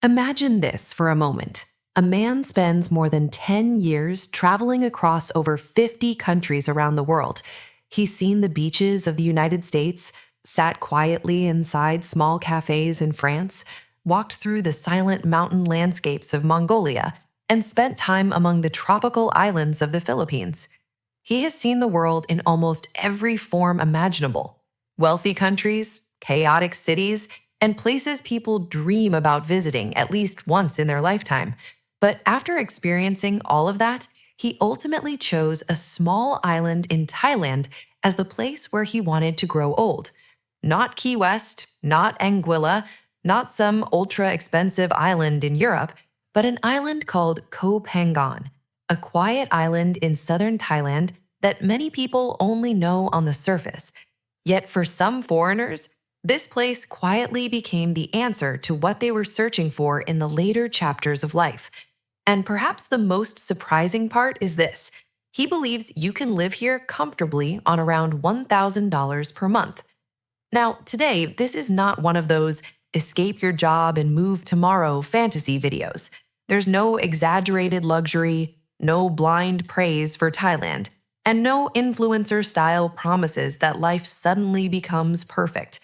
Imagine this for a moment. A man spends more than 10 years traveling across over 50 countries around the world. He's seen the beaches of the United States, sat quietly inside small cafes in France, walked through the silent mountain landscapes of Mongolia, and spent time among the tropical islands of the Philippines. He has seen the world in almost every form imaginable: wealthy countries, chaotic cities, and places people dream about visiting at least once in their lifetime. But after experiencing all of that, he ultimately chose a small island in Thailand as the place where he wanted to grow old. Not Key West, not Anguilla, not some ultra expensive island in Europe, but an island called Koh Phangan, a quiet island in southern Thailand that many people only know on the surface. Yet for some foreigners, this place quietly became the answer to what they were searching for in the later chapters of life. And perhaps the most surprising part is this: he believes you can live here comfortably on around $1,000 per month. Now, today, this is not one of those escape your job and move tomorrow fantasy videos. There's no exaggerated luxury, no blind praise for Thailand, and no influencer style promises that life suddenly becomes perfect.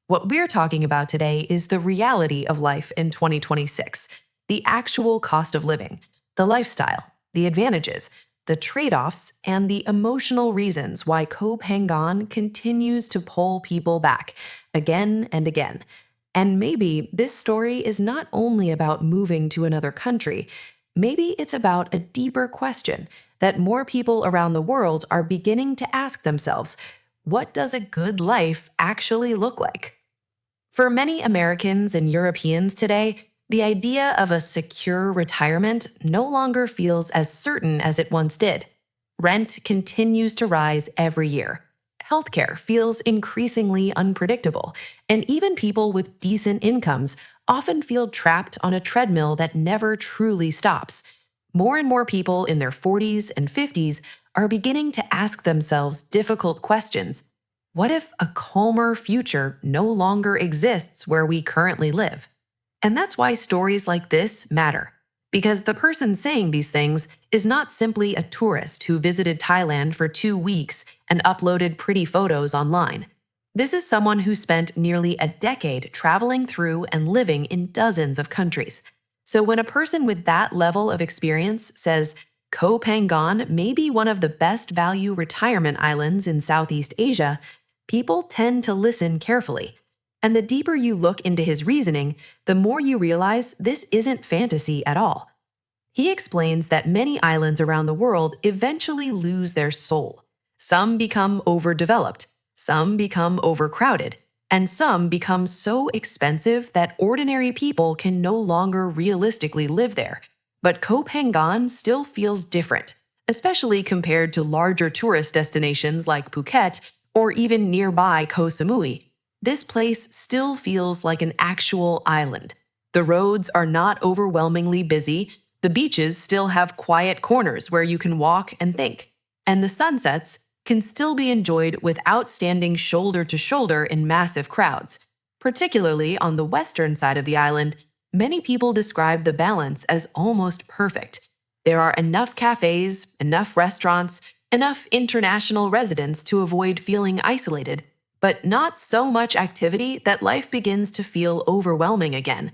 What we're talking about today is the reality of life in 2026, the actual cost of living, the lifestyle, the advantages, the trade-offs, and the emotional reasons why Koh Phangan continues to pull people back again and again. And maybe this story is not only about moving to another country, maybe it's about a deeper question that more people around the world are beginning to ask themselves: what does a good life actually look like? For many Americans and Europeans today, the idea of a secure retirement no longer feels as certain as it once did. Rent continues to rise every year. Healthcare feels increasingly unpredictable, and even people with decent incomes often feel trapped on a treadmill that never truly stops. More and more people in their 40s and 50s are beginning to ask themselves difficult questions. What if a calmer future no longer exists where we currently live? And that's why stories like this matter. Because the person saying these things is not simply a tourist who visited Thailand for 2 weeks and uploaded pretty photos online. This is someone who spent nearly a decade traveling through and living in dozens of countries. So when a person with that level of experience says Koh Phangan may be one of the best value retirement islands in Southeast Asia, people tend to listen carefully. And the deeper you look into his reasoning, the more you realize this isn't fantasy at all. He explains that many islands around the world eventually lose their soul. Some become overdeveloped, some become overcrowded, and some become so expensive that ordinary people can no longer realistically live there. But Koh Phangan still feels different, especially compared to larger tourist destinations like Phuket or even nearby Koh Samui. This place still feels like an actual island. The roads are not overwhelmingly busy, the beaches still have quiet corners where you can walk and think, and the sunsets can still be enjoyed without standing shoulder to shoulder in massive crowds. Particularly on the western side of the island, many people describe the balance as almost perfect. There are enough cafes, enough restaurants, enough international residents to avoid feeling isolated, but not so much activity that life begins to feel overwhelming again.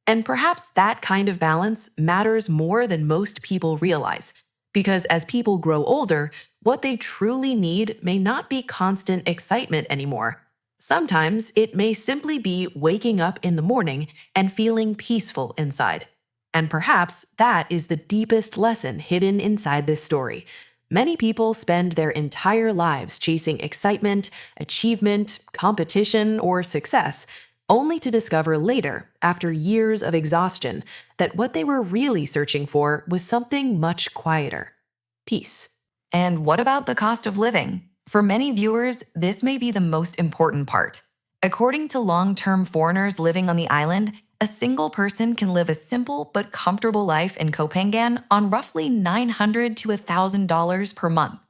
And perhaps that kind of balance matters more than most people realize, because as people grow older, what they truly need may not be constant excitement anymore. Sometimes it may simply be waking up in the morning and feeling peaceful inside. And perhaps that is the deepest lesson hidden inside this story. Many people spend their entire lives chasing excitement, achievement, competition, or success, only to discover later, after years of exhaustion, that what they were really searching for was something much quieter: peace. And what about the cost of living? For many viewers, this may be the most important part. According to long-term foreigners living on the island, a single person can live a simple but comfortable life in Koh Phangan on roughly $900 to $1,000 per month.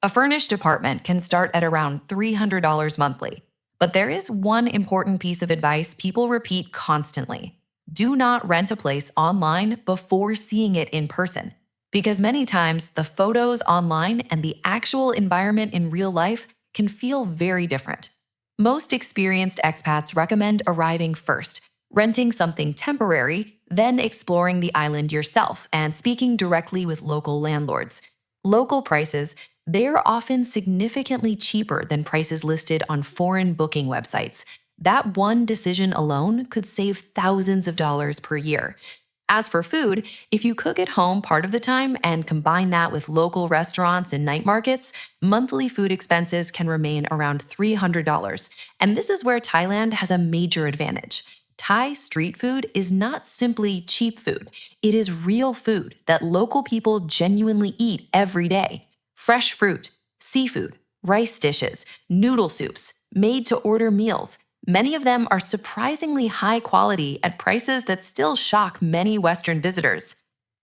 A furnished apartment can start at around $300 monthly. But there is one important piece of advice people repeat constantly. Do not rent a place online before seeing it in person, because many times the photos online and the actual environment in real life can feel very different. Most experienced expats recommend arriving first, renting something temporary, then exploring the island yourself and speaking directly with local landlords. Local prices, they're often significantly cheaper than prices listed on foreign booking websites. That one decision alone could save thousands of dollars per year. As for food, if you cook at home part of the time and combine that with local restaurants and night markets, monthly food expenses can remain around $300. And this is where Thailand has a major advantage. Thai street food is not simply cheap food, it is real food that local people genuinely eat every day. Fresh fruit, seafood, rice dishes, noodle soups, made to order meals. Many of them are surprisingly high quality at prices that still shock many Western visitors.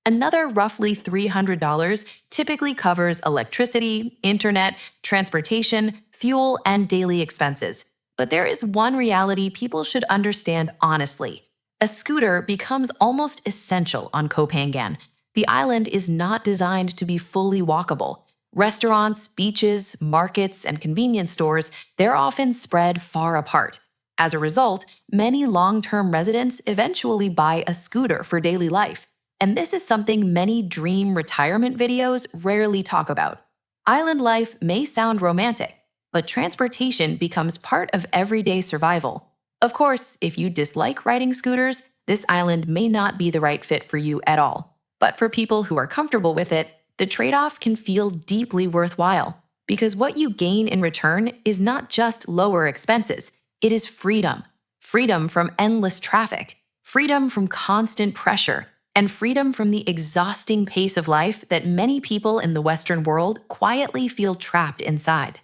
Another roughly $300 typically covers electricity, internet, transportation, fuel, and daily expenses. But there is one reality people should understand honestly. A scooter becomes almost essential on Koh Phangan. The island is not designed to be fully walkable. Restaurants, beaches, markets, and convenience stores, they're often spread far apart. As a result, many long-term residents eventually buy a scooter for daily life. And this is something many dream retirement videos rarely talk about. Island life may sound romantic, but transportation becomes part of everyday survival. Of course, if you dislike riding scooters, this island may not be the right fit for you at all. But for people who are comfortable with it, the trade-off can feel deeply worthwhile. Because what you gain in return is not just lower expenses, it is freedom. Freedom from endless traffic, freedom from constant pressure, and freedom from the exhausting pace of life that many people in the Western world quietly feel trapped inside.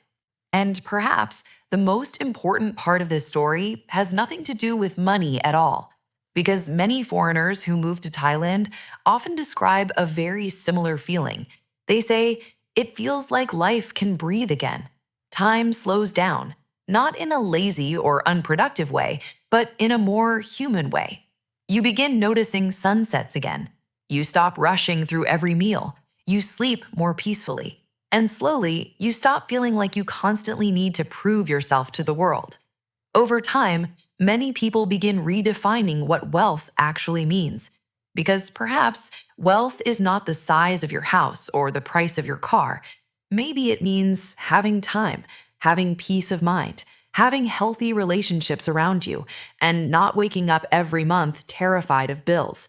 And perhaps the most important part of this story has nothing to do with money at all, because many foreigners who move to Thailand often describe a very similar feeling. They say, it feels like life can breathe again. Time slows down, not in a lazy or unproductive way, but in a more human way. You begin noticing sunsets again. You stop rushing through every meal. You sleep more peacefully. And slowly, you stop feeling like you constantly need to prove yourself to the world. Over time, many people begin redefining what wealth actually means. Because perhaps wealth is not the size of your house or the price of your car. Maybe it means having time, having peace of mind, having healthy relationships around you, and not waking up every month terrified of bills.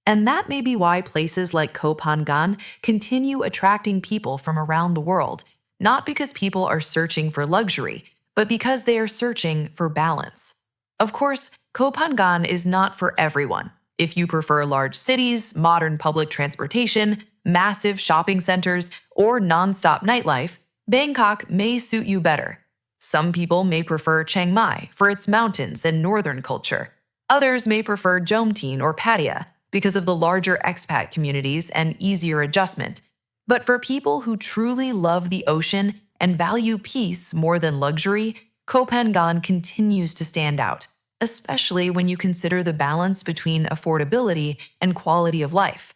And that may be why places like Koh Phangan continue attracting people from around the world, not because people are searching for luxury, but because they are searching for balance. Of course, Koh Phangan is not for everyone. If you prefer large cities, modern public transportation, massive shopping centers, or nonstop nightlife, Bangkok may suit you better. Some people may prefer Chiang Mai for its mountains and northern culture. Others may prefer Jomtien or Pattaya because of the larger expat communities and easier adjustment. But for people who truly love the ocean and value peace more than luxury, Koh Phangan continues to stand out, especially when you consider the balance between affordability and quality of life.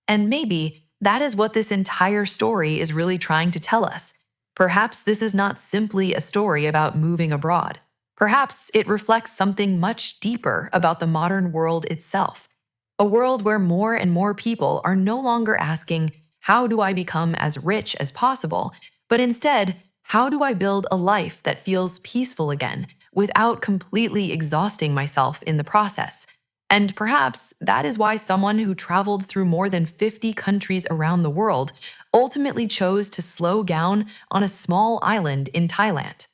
And maybe that is what this entire story is really trying to tell us. Perhaps this is not simply a story about moving abroad. Perhaps it reflects something much deeper about the modern world itself. A world where more and more people are no longer asking, how do I become as rich as possible? But instead, how do I build a life that feels peaceful again without completely exhausting myself in the process? And perhaps that is why someone who traveled through more than 50 countries around the world ultimately chose to slow down on a small island in Thailand.